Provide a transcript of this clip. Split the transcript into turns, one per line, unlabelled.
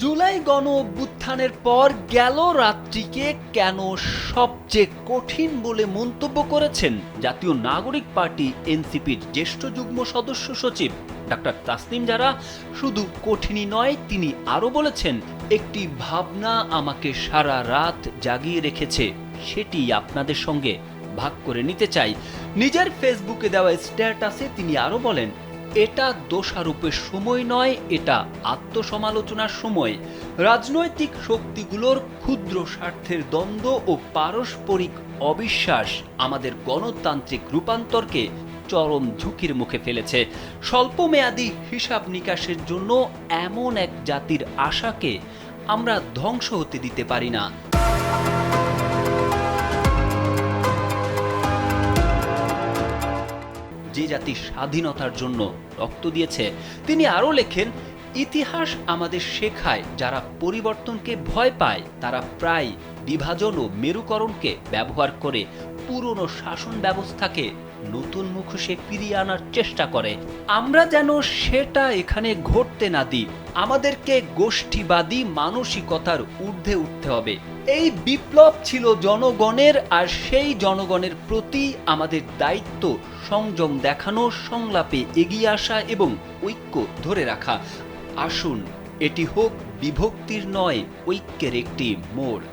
জুলাই গণ অভ্যুত্থানের পর গেল রাত্রিকে কেন সবচেয়ে কঠিন বলে মন্তব্য করেছেন জাতীয় নাগরিক পার্টি এনসিপির জ্যেষ্ঠ যুগ্ম সদস্য সচিব ডাক্তার তাসনিম জারা। শুধু কঠিনই নয়, তিনি আরও বলেছেন, একটি ভাবনা আমাকে সারা রাত জাগিয়ে রেখেছে, সেটি আপনাদের সঙ্গে ভাগ করে নিতে চাই। নিজের ফেসবুকে দেওয়া স্ট্যাটাসে তিনি আরও বলেন, এটা দোষারোপের সময় নয়, এটা আত্মসমালোচনার সময়। রাজনৈতিক শক্তিগুলোর ক্ষুদ্র স্বার্থের দ্বন্দ্ব ও পারস্পরিক অবিশ্বাস আমাদের গণতান্ত্রিক রূপান্তরকে চরম ঝুঁকির মুখে ফেলেছে। স্বল্পমেয়াদী হিসাব নিকাশের জন্য এমন এক জাতির আশাকে আমরা ধ্বংস হতে দিতে পারি না। যে জাতি স্বাধীনতার জন্য রক্ত দিয়েছে, তিনি আরও লেখেন, ইতিহাস আমাদের শেখায় যারা পরিবর্তনকে ভয় পায় তারা প্রায় বিভাজন ও মেরুকরণকে ব্যবহার করে পুরনো শাসন ব্যবস্থাকে নতুন মুখোশে ফিরিয়ে আনার চেষ্টা করে। আমরা যেন সেটা এখানে ঘটতে না দিই। আমাদেরকে গোষ্ঠীবাদী মানসিকতার ঊর্ধ্বে উঠতে হবে। এই বিপ্লব ছিল জনগণের, আর সেই জনগণের প্রতি আমাদের দায়িত্ব সংযম দেখানো, সংলাপে এগিয়ে আসা এবং ঐক্য ধরে রাখা। আসুন, এটি হোক বিভক্তির নয়, ঐক্যের একটি মোড়।